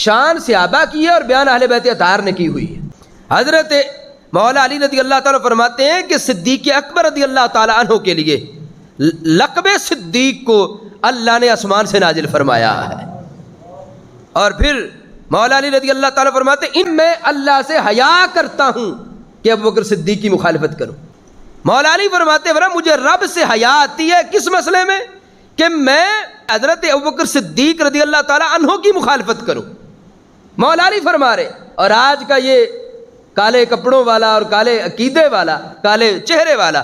شان صحابہ کی ہے اور بیان اہل بیت اطہار نے کی ہوئی ہے۔ حضرت مولا علی رضی اللہ تعالیٰ فرماتے ہیں کہ صدیق اکبر رضی اللہ تعالیٰ عنہ کے لیے لقب صدیق کو اللہ نے آسمان سے نازل فرمایا ہے۔ اور پھر مولا علی رضی اللہ تعالیٰ فرماتے ہیں میں اللہ سے حیا کرتا ہوں کہ ابوبکر صدیق کی مخالفت کروں۔ مولا علی فرماتے ہیں مجھے رب سے حیا آتی ہے کس مسئلے میں کہ میں حضرت ابوبکر صدیق رضی اللہ تعالیٰ عنہ کی مخالفت کروں۔ مولا علی فرما رہے، اور آج کا یہ کالے کپڑوں والا اور کالے عقیدے والا، کالے چہرے والا،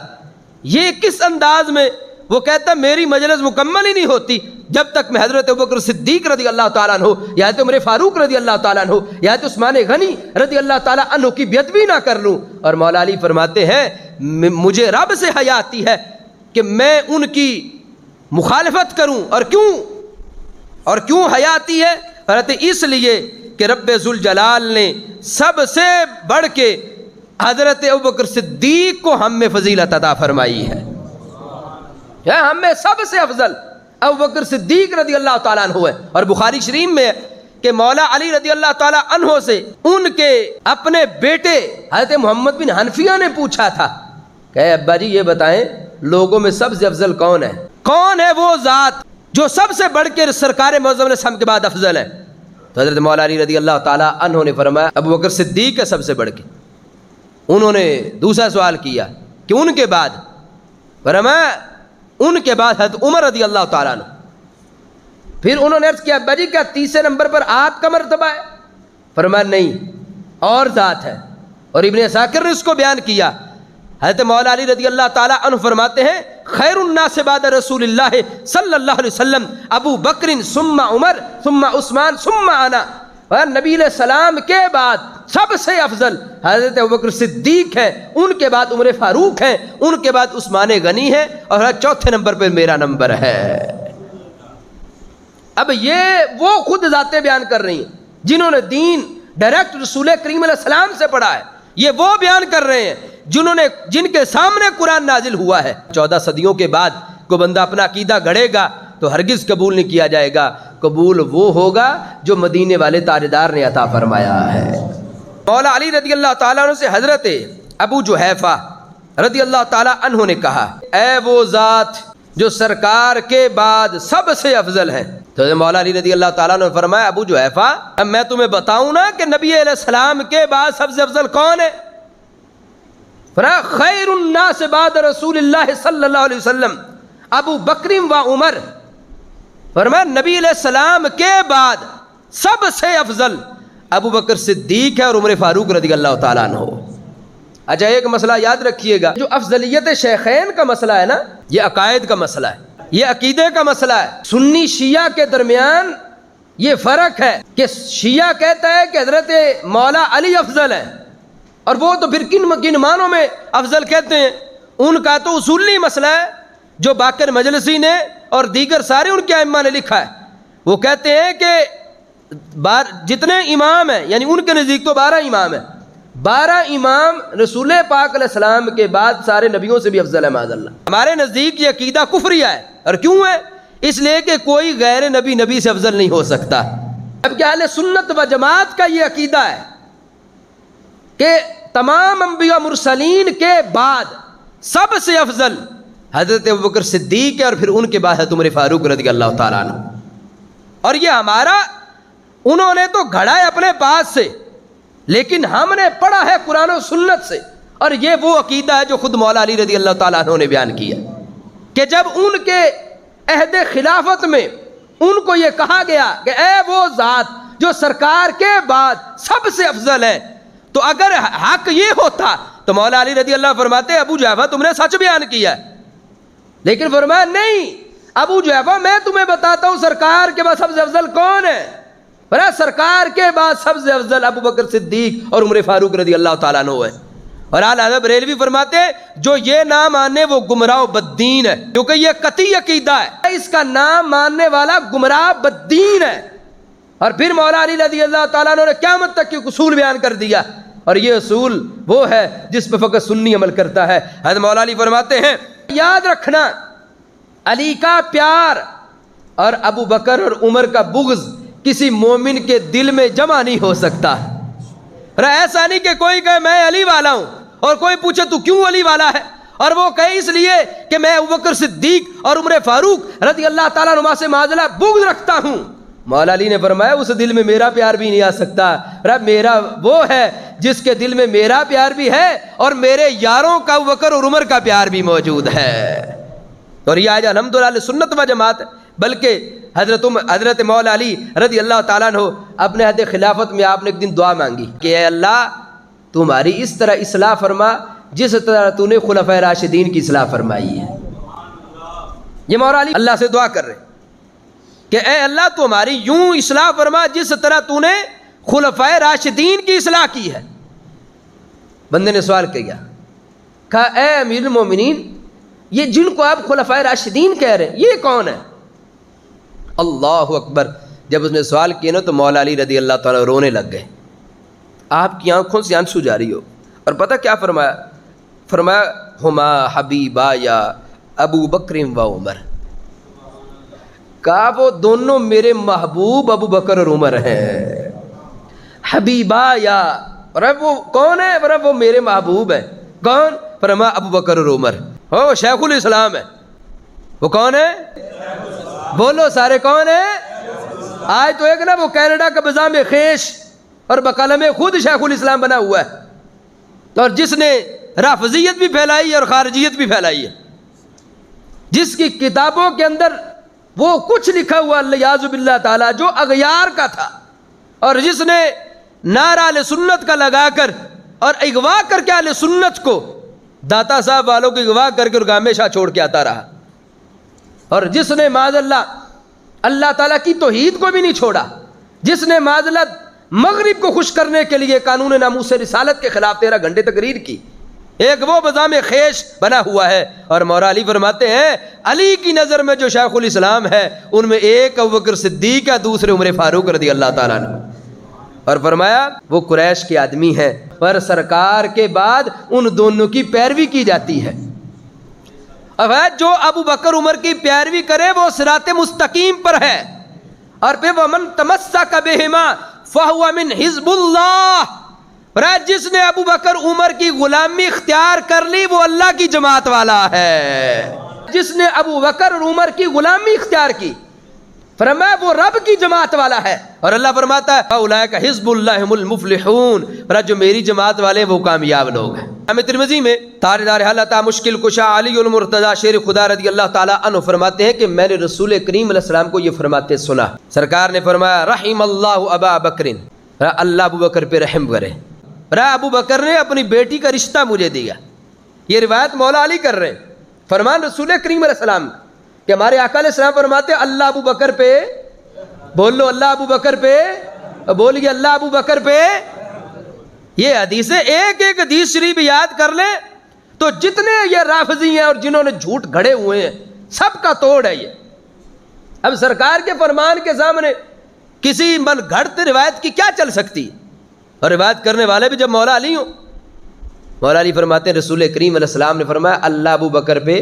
یہ کس انداز میں وہ کہتا ہے میری مجلس مکمل ہی نہیں ہوتی جب تک میں حضرت ابوبکر صدیق رضی اللہ تعالیٰ عنہ یا حضرت عمر فاروق رضی اللہ تعالیٰ عنہ یا حضرت عثمان غنی رضی اللہ تعالیٰ عنہ کی بیعت بھی نہ کر لوں۔ اور مولا علی فرماتے ہیں مجھے رب سے حیا آتی ہے کہ میں ان کی مخالفت کروں۔ اور کیوں حیا آتی ہے؟ فرماتے اس لیے کہ رب ذوالجلال نے سب سے بڑھ کے حضرت ابوبکر صدیق کو ہم میں فضیلت عطا فرمائی ہے۔ ہم میں سب سے افضل ابوبکر صدیق رضی اللہ تعالیٰ عنہ ہے۔ اور بخاری شریف میں ہے کہ مولا علی رضی اللہ تعالیٰ عنہ سے ان کے اپنے بیٹے حضرت محمد بن حنفیہ نے پوچھا تھا کہ ابا جی یہ بتائیں لوگوں میں سب سے افضل کون ہے؟ کون ہے وہ ذات جو سب سے بڑھ کے سرکار معظم علیہ السلام کے بعد افضل ہے؟ تو حضرت مولا علی رضی اللہ تعالیٰ عنہ نے فرمایا ابوبکر صدیق ہے سب سے بڑھ کے۔ انہوں نے دوسرا سوال کیا کہ ان کے بعد؟ فرمایا ان کے بعد حضرت عمر رضی اللہ تعالیٰ عنہ۔ پھر انہوں نے عرض کیا ابا جی کیا تیسرے نمبر پر آپ کا مرتبہ ہے؟ فرمایا نہیں اور ذات ہے۔ اور ابن عساکر نے اس کو بیان کیا۔ حضرت مولا علی رضی اللہ تعالیٰ عنہ فرماتے ہیں خیر الناس بعد رسول اللہ صلی اللہ علیہ وسلم ابو بکر ثم عمر ثم عثمان ثم انا۔ نبی علیہ السلام کے بعد سب سے افضل حضرت ابوبکر صدیق ہیں، ان کے بعد عمر فاروق ہیں، ان کے بعد عثمان غنی ہیں، اور چوتھے نمبر پہ میرا نمبر ہے۔ اب یہ وہ خود ذاتیں بیان کر رہی ہیں جنہوں نے دین ڈائریکٹ رسول کریم علیہ السلام سے پڑھا ہے۔ یہ وہ بیان کر رہے ہیں جن کے سامنے قرآن نازل ہوا ہے۔ 14 صدیوں کے بعد کوئی بندہ اپنا عقیدہ گڑھے گا تو ہرگز قبول نہیں کیا جائے گا۔ قبول وہ ہوگا جو مدینے والے تاجدار نے عطا فرمایا ہے۔ مولا علی رضی اللہ تعالیٰ عنہ سے حضرت ابو جحیفہ رضی اللہ تعالیٰ عنہ نے کہا اے وہ ذات جو سرکار کے بعد سب سے افضل ہے۔ تو مولا علی رضی اللہ تعالیٰ عنہ نے فرمایا ابو جحیفہ اب میں تمہیں بتاؤں نا کہ نبی علیہ السلام کے بعد سب سے افضل کون ہے؟ فرمایا خیر الناس بعد رسول اللہ صلی اللہ علیہ وسلم ابو بکر و عمر۔ فرمایا نبی علیہ السلام کے بعد سب سے افضل ابو بکر صدیق ہے اور عمر فاروق رضی اللہ تعالیٰ عنہ۔ اچھا ایک مسئلہ یاد رکھیے گا، جو افضلیت شیخین کا مسئلہ ہے نا، یہ عقائد کا مسئلہ ہے، یہ عقیدے کا مسئلہ ہے۔ سنی شیعہ کے درمیان یہ فرق ہے کہ شیعہ کہتا ہے کہ حضرت مولا علی افضل ہے، اور وہ تو پھر کن معنوں میں افضل کہتے ہیں؟ ان کا تو اصولی مسئلہ ہے جو باقر مجلسی نے اور دیگر سارے ان کے ائمہ نے لکھا ہے۔ وہ کہتے ہیں کہ جتنے امام ہیں، یعنی ان کے نزدیک تو 12 امام ہیں، 12 امام رسول پاک علیہ السلام کے بعد سارے نبیوں سے بھی افضل ہے معاذ اللہ۔ ہمارے نزدیک یہ عقیدہ کفریہ ہے، اور کیوں ہے؟ اس لیے کہ کوئی غیر نبی سے افضل نہیں ہو سکتا۔ اب کہ اہل سنت و جماعت کا یہ عقیدہ ہے کہ تمام انبیاء مرسلین کے بعد سب سے افضل حضرت ابوبکر صدیق ہے، اور پھر ان کے بعد حضرت عمر فاروق رضی اللہ تعالیٰ عنہ۔ اور یہ ہمارا انہوں نے تو گھڑا ہے اپنے پاس سے، لیکن ہم نے پڑھا ہے قرآن و سنت سے، اور یہ وہ عقیدہ ہے جو خود مولا علی رضی اللہ تعالیٰ عنہ نے بیان کیا کہ جب ان کے عہد خلافت میں ان کو یہ کہا گیا کہ اے وہ ذات جو سرکار کے بعد سب سے افضل ہے، تو اگر حق یہ ہوتا تو مولا علی رضی اللہ فرماتے ابو جحیفہ تم نے سچ بیان کیا ہے، لیکن فرمایا نہیں ابو جحیفہ میں تمہیں بتاتا ہوں سرکار کے بعد سب سے افضل کون ہے۔ فرمایا سرکار کے بعد سب سے افضل ابو بکر صدیق اور عمر فاروق رضی اللہ تعالیٰ عنہ ہے۔ اور اعلیٰ حضرت بریلوی فرماتے ہیں جو یہ نام ماننے وہ گمراہ و بددین ہے، کیونکہ یہ قطعی عقیدہ ہے، اس کا نام ماننے والا گمراہ بددین ہے۔ اور پھر مولا علی رضی اللہ تعالیٰ عنہ نے قیامت تک کے اصول بیان کر دیا، اور یہ اصول وہ ہے جس پہ فقط سنی عمل کرتا ہے۔ حضرت مولا علی فرماتے ہیں یاد رکھنا علی کا پیار اور ابو بکر اور عمر کا بغض کسی مومن کے دل میں جمع نہیں ہو سکتا. ایسا نہیں کہ کوئی کہے میں علی والا ہوں اور کوئی پوچھے تو کیوں علی والا ہے اور وہ کہے اس لیے کہ میں ابوبکر صدیق اور عمر فاروق رضی اللہ تعالیٰ عنہما سے معاذ اللہ بغض رکھتا ہوں. مولا علی نے فرمایا اس دل میں میرا پیار بھی نہیں آ سکتا. میرا وہ ہے جس کے دل میں میرا پیار بھی ہے اور میرے یاروں کا ابوبکر اور عمر کا پیار بھی موجود ہے. اور یہ آج الحمدللہ سنت و جماعت ہے. بلکہ حضرت مولا علی رضی اللہ تعالیٰ عنہ اپنے عہد خلافت میں آپ نے ایک دن دعا مانگی کہ اے اللہ تو ہماری اس طرح اصلاح فرما جس طرح تو نے خلفائے راشدین کی اصلاح فرمائی ہے. یہ مولا علی اللہ سے دعا کر رہے کہ اے اللہ تو ہماری یوں اصلاح فرما جس طرح تو نے خلفائے راشدین کی اصلاح کی ہے. بندے نے سوال کیا، کہا اے امیر المومنین یہ جن کو آپ خلفائے راشدین کہہ رہے ہیں یہ کون ہے؟ اللہ اکبر. جب اس نے سوال کیا نا تو مولا علی رضی اللہ تعالیٰ رونے لگ گئے. آپ کی آنکھوں سے آنسو جاری ہو. اور پتہ کیا فرمایا؟ فرمایا ہما حبیبا یا ابو بکر و عمر. کہا وہ دونوں میرے محبوب ابو بکر اور عمر ہیں. حبیبا یا وہ کون ہے؟ وہ میرے محبوب ہیں. کون؟ فرمایا ابو بکر اور عمر. ہو شیخ الاسلام ہے. وہ کون ہے؟ بولو سارے کون ہیں؟ آج تو ایک نا وہ کینیڈا کا بزام خیش اور بقلم خود شیخ الاسلام بنا ہوا ہے اور جس نے رافضیت بھی پھیلائی ہے اور خارجیت بھی پھیلائی ہے، جس کی کتابوں کے اندر وہ کچھ لکھا ہوا الیاذ باللہ تعالیٰ جو اغیار کا تھا، اور جس نے نعرہ اہل سنت کا لگا کر اور اغوا کر کے اہل سنت کو داتا صاحب والوں کو اغوا کر کے گامے شاہ چھوڑ کے آتا رہا، اور جس نے معاذ اللہ تعالیٰ کی توحید کو بھی نہیں چھوڑا، جس نے معاذ اللہ مغرب کو خوش کرنے کے لیے قانون ناموس رسالت کے خلاف 13 گھنٹے تقریر کی، ایک وہ بزام خیش بنا ہوا ہے. اور مولا علی فرماتے ہیں علی کی نظر میں جو شیخ الاسلام ہے ان میں ایک ابوبکر صدیق ہے، دوسرے عمر فاروق رضی اللہ تعالیٰ عنہ. اور فرمایا وہ قریش کے آدمی ہیں پر سرکار کے بعد ان دونوں کی پیروی کی جاتی ہے. اب جو ابو بکر عمر کی پیروی کرے وہ صراط مستقیم پر ہے. اور پھر ومن تمسک بہما فہو من حزب اللہ. جس نے ابو بکر عمر کی غلامی اختیار کر لی وہ اللہ کی جماعت والا ہے. جس نے ابو بکر اور عمر کی غلامی اختیار کی فرمایا وہ رب کی جماعت والا ہے. اور اللہ فرماتا ہے اولئک حزب اللہ هم المفلحون. جو میری جماعت والے وہ کامیاب لوگ ہیں. امام ترمذی میں تاجدار حالت مشکل کشا علی المرتضی شیر خدا رضی اللہ تعالی عنہ فرماتے ہیں کہ میں نے رسول کریم علیہ السلام کو یہ فرماتے سنا. سرکار نے فرمایا رحم اللہ ابا بکر، اللہ ابو بکر پہ رحم کرے. ابو بکر نے اپنی بیٹی کا رشتہ مجھے دیا. یہ روایت مولا علی کر رہے ہیں. فرمان رسول کریم علیہ السلام کہ ہمارے آقا علیہ السلام فرماتے اللہ ابو بکر پہ، بول لو اللہ ابو بکر پہ، بولیے اللہ ابو بکر پہ. یہ حدیثیں ایک ایک حدیث شریف یاد کر لیں تو جتنے یہ رافضی ہیں اور جنہوں نے جھوٹ گھڑے ہوئے ہیں سب کا توڑ ہے یہ. اب سرکار کے فرمان کے سامنے کسی من گھڑت روایت کی کیا چل سکتی؟ اور روایت کرنے والے بھی جب مولا علی ہوں. مولا علی فرماتے ہیں رسول کریم علیہ السلام نے فرمایا اللہ ابو بکر پہ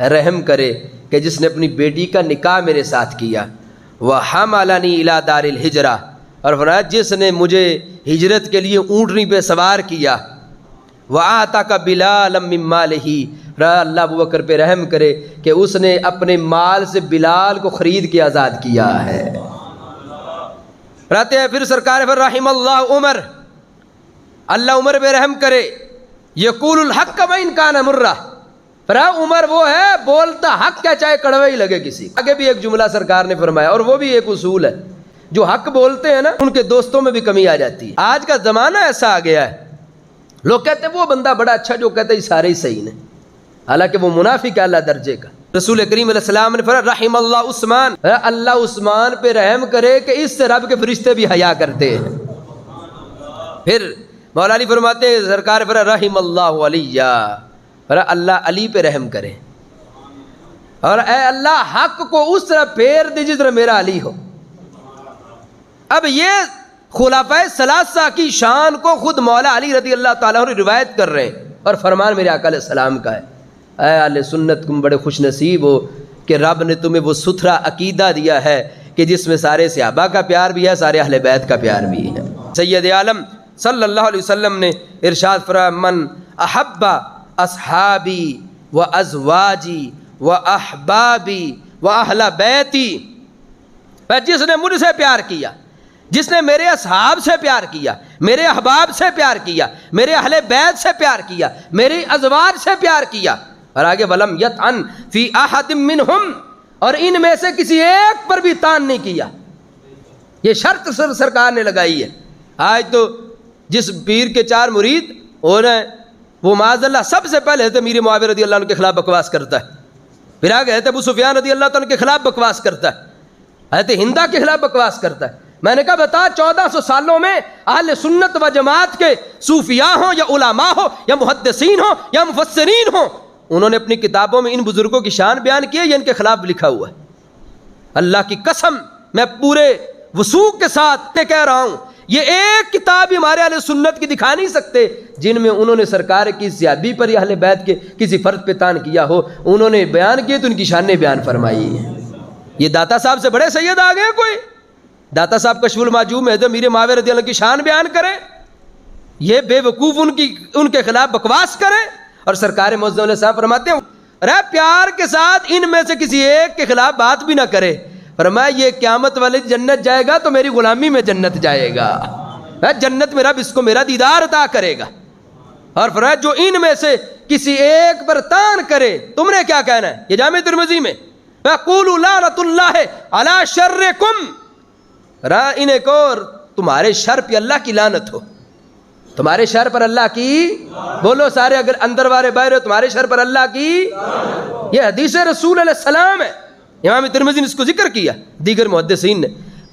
رحم کرے کہ جس نے اپنی بیٹی کا نکاح میرے ساتھ کیا. وَحَمَلَنِي إِلَى دَارِ الْحِجْرَةِ. اور فرمایا جس نے مجھے ہجرت کے لیے اونٹنی پہ سوار کیا. وَآتَكَ بِلَالًا مِّن مَّالِهِ. اللہ ابو بکر پہ رحم کرے کہ اس نے اپنے مال سے بلال کو خرید کے آزاد کیا ہے. رہتے ہیں پھر سرکار پر رحم اللہ عمر، اللہ عمر پہ رحم کرے. یقول الحق وإن كان مرا. عمر وہ ہے بولتا حق کیا چاہے کڑوا ہی لگے کسی. آگے بھی ایک جملہ سرکار نے فرمایا اور وہ بھی ایک اصول ہے، جو حق بولتے ہیں نا ان کے دوستوں میں بھی کمی آ جاتی ہے. آج کا زمانہ ایسا آ گیا ہے لوگ کہتے ہیں وہ بندہ بڑا اچھا جو کہتے ہیں سارے ہی صحیح نے، حالانکہ وہ منافق ہے اللہ درجے کا. رسول کریم علیہ السلام نے فرمایا رحم اللہ عثمان، اللہ عثمان پہ رحم کرے کہ اس سے رب کے فرشتے بھی حیا کرتے ہیں. پھر مولا علی فرماتے ہیں سرکار پر رحم اللہ علی، اللہ علی پہ رحم کرے اور اے اللہ حق کو اس طرح پھیر دے جس طرح میرا علی ہو. اب یہ خلفائے ثلاثہ کی شان کو خود مولا علی رضی اللہ تعالیٰ عنہ روایت کر رہے ہیں اور فرمان میرے آقا علیہ السلام کا ہے. اے اہل سنت تم بڑے خوش نصیب ہو کہ رب نے تمہیں وہ ستھرا عقیدہ دیا ہے کہ جس میں سارے صحابہ کا پیار بھی ہے، سارے اہل بیت کا پیار بھی ہے۔ سید عالم صلی اللہ علیہ وسلم نے ارشاد فرمایا من احب اصحابی و ازواجی و احبابی و اہل بیتی، جس نے مجھ سے پیار کیا، جس نے میرے اصحاب سے پیار کیا، میرے احباب سے پیار کیا، میرے اہل بیت سے پیار کیا، میری ازواج سے پیار کیا، اور آگے ولم یطعن فی احد منہم، اور ان میں سے کسی ایک پر بھی تان نہیں کیا۔ یہ شرط سرکار نے لگائی ہے۔ آج تو جس پیر کے 4 مرید ہو رہے ہیں وہ معاذ اللہ سب سے پہلے حضرت امیر معاویہ رضی اللہ عنہ کے خلاف بکواس کرتا ہے، پھر آگے حضرت ابو سفیان رضی اللہ عنہ کے خلاف بکواس کرتا ہے، حضرت ہندا کے خلاف بکواس کرتا ہے۔ میں نے کہا بتا 1400 سالوں میں اہل سنت و جماعت کے صوفیاء ہوں یا علماء ہوں یا محدثین ہوں یا مفسرین ہوں، انہوں نے اپنی کتابوں میں ان بزرگوں کی شان بیان کی ہے یا ان کے خلاف لکھا ہوا ہے؟ اللہ کی قسم میں پورے وثوق کے ساتھ کہہ رہا ہوں، یہ ایک کتاب ہمارے اہل سنت کی دکھا نہیں سکتے جن میں انہوں نے سرکار کی زیادتی پر یا اہل بیت کے کسی فرد پہ تان کیا ہو۔ انہوں نے بیان کیے تو ان کی شانیں بیان فرمائی ہیں۔ یہ داتا صاحب سے بڑے سید آ گئے کوئی؟ داتا صاحب کشف المعجوب میں حضرت امیر معاویہ رضی اللہ عنہ کی شان بیان کریں، یہ بے وقوف ان کے خلاف بکواس کریں، اور سرکار معظم علیہ السلام فرماتے ہیں رہ پیار کے ساتھ ان میں سے کسی ایک کے خلاف بات بھی نہ کرے، فرمایا یہ قیامت والے جنت جائے گا تو میری غلامی میں جنت جائے گا، جنت میں رب اس کو میرا دیدار عطا کرے گا۔ اور فرمایا جو ان میں سے کسی ایک پر تان کرے، تم نے کیا کہنا ہے؟ یہ جامع ترمذی میں فَقُولُوا لَعْنَةُ اللَّهِ عَلَىٰ شَرِّكُمْ، انہیں کو تمہارے شر پہ اللہ کی لعنت ہو، تمہارے شر پر اللہ کی، بولو سارے اگر اندر والے باہر ہو، تمہارے شر پر اللہ کی، یہ حدیث رسول علیہ السلام ہے۔ امام ترمذی نے اس کو ذکر کیا، دیگر محدثین نے۔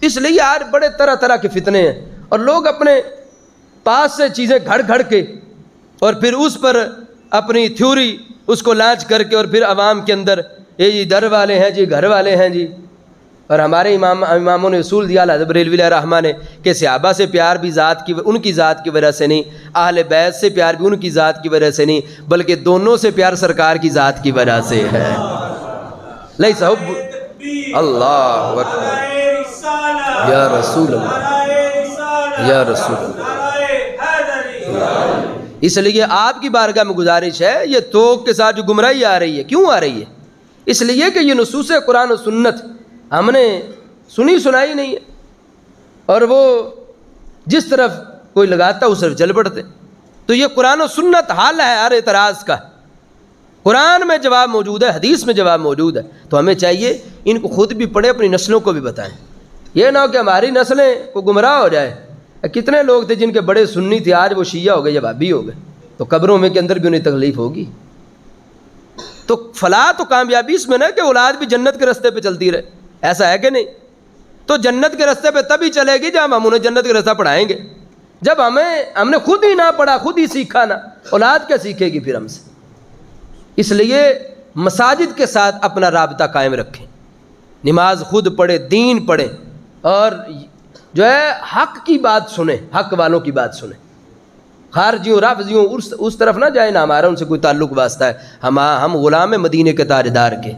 اس لیے آج بڑے طرح طرح کے فتنے ہیں، اور لوگ اپنے پاس سے چیزیں گھڑ گھڑ کے اور پھر اس پر اپنی تھیوری اس کو لانچ کر کے اور پھر عوام کے اندر یہ جی در والے ہیں جی، گھر والے ہیں جی۔ اور ہمارے اماموں نے اصول دیا، حضرت بریلوی علیہ رحمہ نے، کہ صحابہ سے پیار بھی ان کی ذات کی وجہ سے نہیں، اہل بیت سے پیار بھی ان کی ذات کی وجہ سے نہیں، بلکہ دونوں سے پیار سرکار کی ذات کی وجہ سے ہے۔ لیس حب اللہ اکبر یا رسول اللہ یا رسول اللہ۔ اس لیے آپ کی بارگاہ میں گزارش ہے، یہ توق کے ساتھ جو گمراہی آ رہی ہے، کیوں آ رہی ہے؟ اس لیے کہ یہ نصوص قرآن و سنت ہم نے سنی سنائی نہیں ہے، اور وہ جس طرف کوئی لگاتا اس طرف چل پڑتے۔ تو یہ قرآن و سنت حل ہے ہر اعتراض کا، قرآن میں جواب موجود ہے، حدیث میں جواب موجود ہے، تو ہمیں چاہیے ان کو خود بھی پڑھیں، اپنی نسلوں کو بھی بتائیں۔ یہ نہ ہو کہ ہماری نسلیں کو گمراہ ہو جائے۔ کتنے لوگ تھے جن کے بڑے سنی تھے، آج وہ شیعہ ہو گئے یا وہابی ہو گئے، تو قبروں میں کے اندر بھی انہیں تکلیف ہوگی۔ تو فلاح تو کامیابی اس میں نہ کہ اولاد بھی جنت کے راستے پہ چلتی رہے، ایسا ہے کہ نہیں؟ تو جنت کے راستے پہ تبھی چلے گی جب ہم انہیں جنت کا راستہ پڑھائیں گے۔ جب ہم نے خود ہی نہ پڑھا، خود ہی سیکھا نہ، اولاد کیا سیکھے گی پھر ہم سے؟ اس لیے مساجد کے ساتھ اپنا رابطہ قائم رکھیں، نماز خود پڑھیں، دین پڑھیں، اور جو ہے حق کی بات سنیں، حق والوں کی بات سنیں، خارجیوں رافضیوں اس طرف نہ جائیں، نہ ہمارا ان سے کوئی تعلق واسطہ ہے، ہم غلام مدینے کے تاجدار کے۔